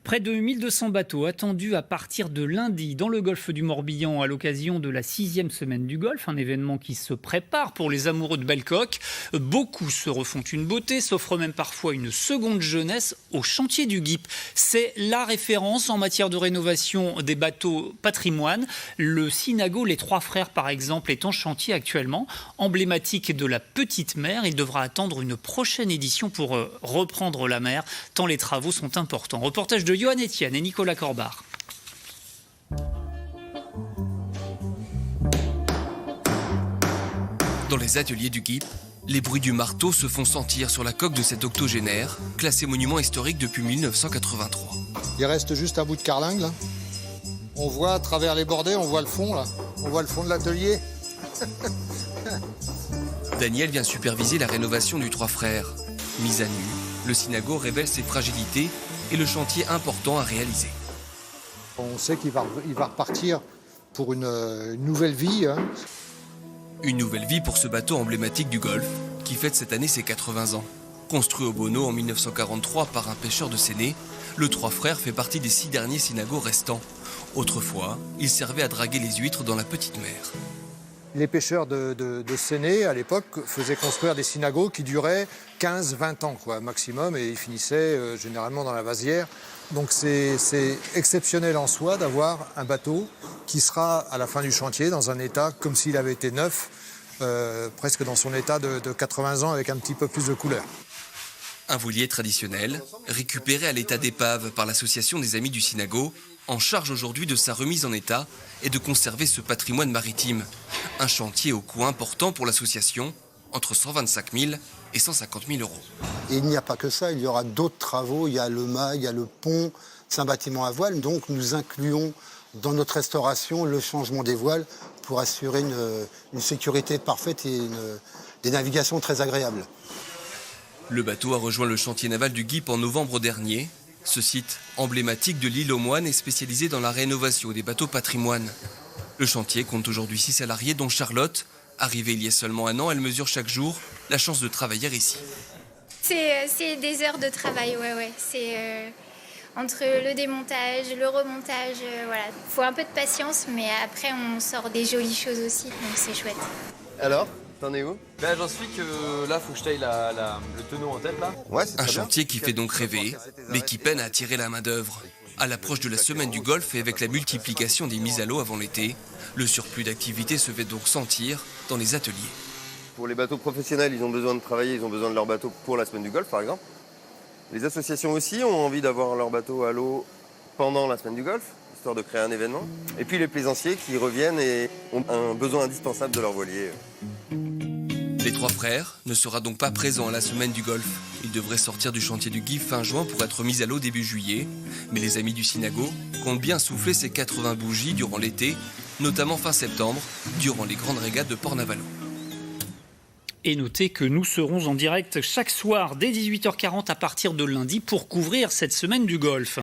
Près de 1200 bateaux attendus à partir de lundi dans le golfe du Morbihan à l'occasion de la 6e semaine du Golfe, un événement qui se prépare pour les amoureux de belles coques. Beaucoup se refont une beauté, s'offrent même parfois une seconde jeunesse au chantier du GIP. C'est la référence en matière de rénovation des bateaux patrimoine. Le Synago Les Trois Frères, par exemple, est en chantier actuellement. Emblématique de la petite mer, il devra attendre une prochaine édition pour reprendre la mer, tant les travaux sont importants. Reportage de Johan Etienne et Nicolas Corbard. Dans les ateliers du GIP, les bruits du marteau se font sentir sur la coque de cet octogénaire, classé monument historique depuis 1983. Il reste juste un bout de carlingue, là. On voit à travers les bordées, on voit le fond, là. On voit le fond de l'atelier. Daniel vient superviser la rénovation du Trois Frères. Mise à nu, le Synago révèle ses fragilités et le chantier important à réaliser. On sait qu'il va repartir pour une nouvelle vie. Une nouvelle vie pour ce bateau emblématique du Golfe, qui fête cette année ses 80 ans. Construit au Bonneau en 1943 par un pêcheur de Séné, le Trois Frères fait partie des 6 derniers Synagos restants. Autrefois, il servait à draguer les huîtres dans la petite mer. Les pêcheurs de Séné, à l'époque, faisaient construire des synagos qui duraient 15-20 ans, maximum, et ils finissaient généralement dans la vasière. Donc c'est exceptionnel en soi d'avoir un bateau qui sera à la fin du chantier dans un état comme s'il avait été neuf, presque dans son état de 80 ans avec un petit peu plus de couleur. Un voulier traditionnel, récupéré à l'état d'épave par l'association des Amis du Synago, en charge aujourd'hui de sa remise en état et de conserver ce patrimoine maritime. Un chantier au coût important pour l'association, entre 125 000 et 150 000 euros. Et il n'y a pas que ça, il y aura d'autres travaux, il y a le mât, il y a le pont, c'est un bâtiment à voile, donc nous incluons dans notre restauration le changement des voiles pour assurer une sécurité parfaite et des navigations très agréables. Le bateau a rejoint le chantier naval du GIP en novembre dernier. Ce site emblématique de l'île aux Moines est spécialisé dans la rénovation des bateaux patrimoine. Le chantier compte aujourd'hui 6 salariés, dont Charlotte. Arrivée il y a seulement un an, elle mesure chaque jour la chance de travailler ici. C'est des heures de travail, ouais. C'est entre le démontage, le remontage, voilà. Faut un peu de patience, mais après on sort des jolies choses aussi, donc c'est chouette. Alors, t'en es où? J'en suis que là, faut que je taille le tonneau en tête là. Ouais, c'est Un très bien. chantier qui fait donc rêver, mais qui peine à attirer la main-d'œuvre. À l'approche de la semaine du Golfe et avec la multiplication des mises à l'eau avant l'été, le surplus d'activité se fait donc sentir dans les ateliers. Pour les bateaux professionnels, ils ont besoin de travailler, ils ont besoin de leur bateau pour la semaine du Golfe, par exemple. Les associations aussi ont envie d'avoir leur bateau à l'eau pendant la semaine du Golfe, histoire de créer un événement. Et puis les plaisanciers qui reviennent et ont un besoin indispensable de leur voilier. Les Trois Frères ne sera donc pas présent à la semaine du Golfe. Il devrait sortir du chantier du GIP fin juin pour être mis à l'eau début juillet. Mais les Amis du Synago comptent bien souffler ces 80 bougies durant l'été, notamment fin septembre, durant les grandes régates de Port-Navalon. Et notez que nous serons en direct chaque soir dès 18h40 à partir de lundi pour couvrir cette semaine du Golfe.